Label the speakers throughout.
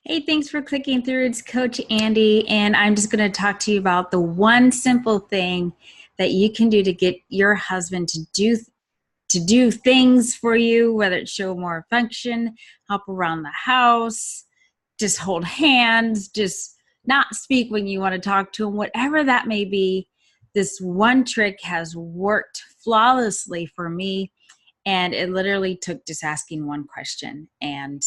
Speaker 1: Hey, thanks for clicking through. It's Coach Andy, and I'm just going to talk to you about the one simple thing that you can do to get your husband to do things for you, whether it's show more affection, help around the house, just hold hands, just not speak when you want to talk to him, whatever that may be. This one trick has worked flawlessly for me, and it literally took just asking one question, and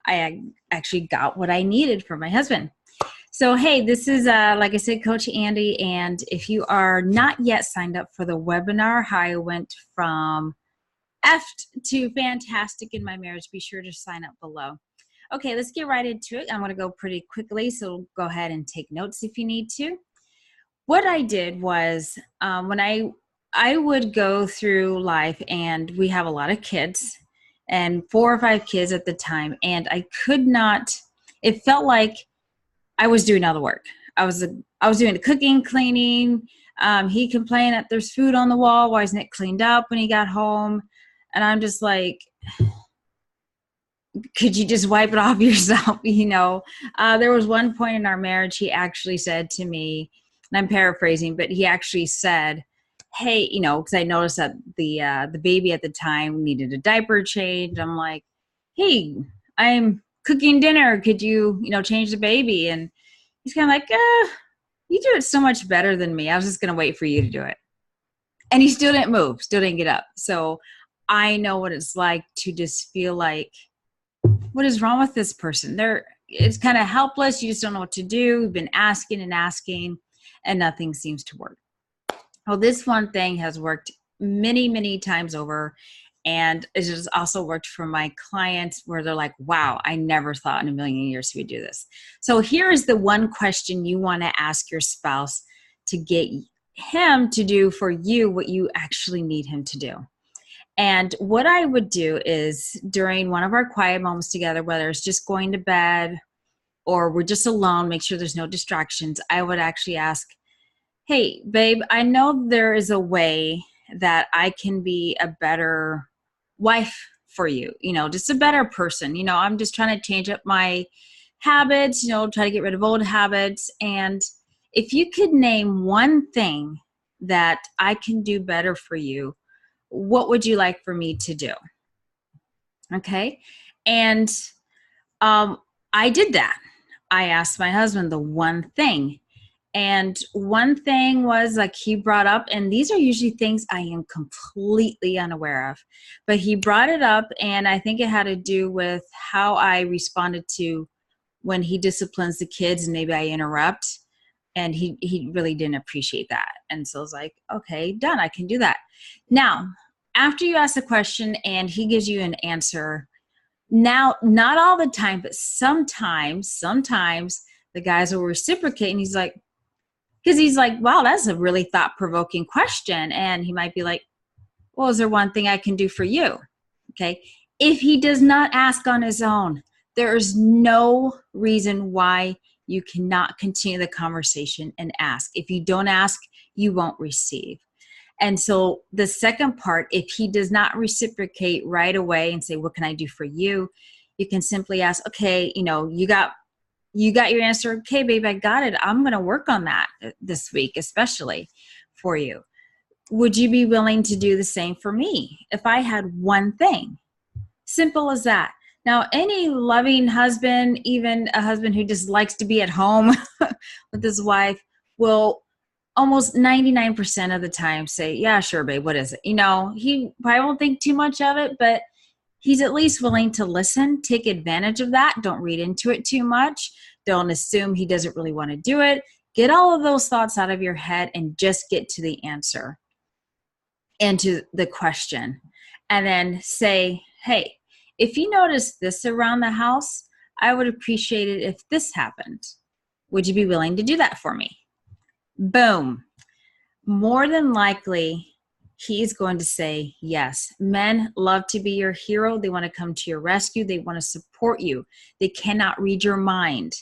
Speaker 1: I actually got what I needed for my husband. So, hey, this is, like I said, Coach Andy. And if you are not yet signed up for the webinar, how I went from F to fantastic in my marriage, be sure to sign up below. Okay, let's get right into it. I'm going to go pretty quickly, so go ahead and take notes if you need to. What I did was when I would go through life, and we have a lot of kids, and 4 or 5 kids at the time, and I could not. It felt like I was doing all the work. I was doing the cooking, cleaning. He complained that there's food on the wall. Why isn't it cleaned up when he got home? And I'm just like, could you just wipe it off yourself? There was one point in our marriage, he actually said to me, and I'm paraphrasing, but he actually said, hey, because I noticed that the baby at the time needed a diaper change. I'm like, hey, I'm cooking dinner. Could you, change the baby? And he's kind of like, you do it so much better than me. I was just going to wait for you to do it. And he still didn't move, still didn't get up. So I know what it's like to just feel like, what is wrong with this person? It's kind of helpless. You just don't know what to do. We've been asking and asking, and nothing seems to work. Well, this one thing has worked many, many times over, and it has also worked for my clients where they're like, wow, I never thought in a million years we would do this. So here is the one question you want to ask your spouse to get him to do for you what you actually need him to do. And what I would do is during one of our quiet moments together, whether it's just going to bed or we're just alone, make sure there's no distractions, I would actually ask, hey, babe, I know there is a way that I can be a better wife for you, just a better person. I'm just trying to change up my habits, try to get rid of old habits. And if you could name one thing that I can do better for you, what would you like for me to do? Okay. And I did that. I asked my husband the one thing. And one thing was like he brought up, and these are usually things I am completely unaware of, but he brought it up, and I think it had to do with how I responded to when he disciplines the kids and maybe I interrupt, and he really didn't appreciate that. And so I was like, okay, done. I can do that. Now, after you ask the question and he gives you an answer, now, not all the time, but sometimes the guys will reciprocate, and he's like, because he's like, wow, that's a really thought-provoking question. And he might be like, well, is there one thing I can do for you? Okay. If he does not ask on his own, there is no reason why you cannot continue the conversation and ask. If you don't ask, you won't receive. And so the second part, if he does not reciprocate right away and say, what can I do for you? You can simply ask, okay, you got your answer. Okay, babe, I got it. I'm going to work on that this week, especially for you. Would you be willing to do the same for me if I had one thing? Simple as that. Now, any loving husband, even a husband who just likes to be at home with his wife, will almost 99% of the time say, yeah, sure, babe, what is it? He probably won't think too much of it, but he's at least willing to listen, take advantage of that. Don't read into it too much. Don't assume he doesn't really want to do it. Get all of those thoughts out of your head and just get to the answer and to the question. And then say, hey, if you notice this around the house, I would appreciate it if this happened. Would you be willing to do that for me? Boom. More than likely, he's going to say yes. Men love to be your hero. They want to come to your rescue. They want to support you. They cannot read your mind.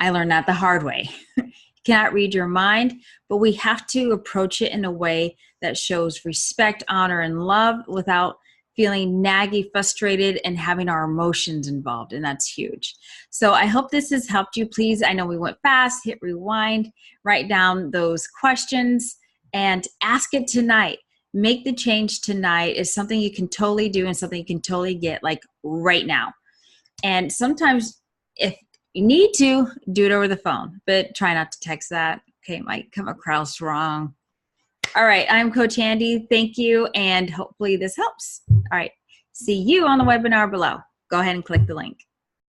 Speaker 1: I learned that the hard way. You cannot read your mind, but we have to approach it in a way that shows respect, honor, and love without feeling naggy, frustrated, and having our emotions involved. And that's huge. So I hope this has helped you. Please, I know we went fast, hit rewind, write down those questions and ask it tonight. Make the change tonight. Is something you can totally do and something you can totally get like right now. And sometimes if you need to, do it over the phone, but try not to text that. Okay, it might come across wrong. All right, I'm Coach Andy. Thank you, and hopefully this helps. All right, see you on the webinar below. Go ahead and click the link.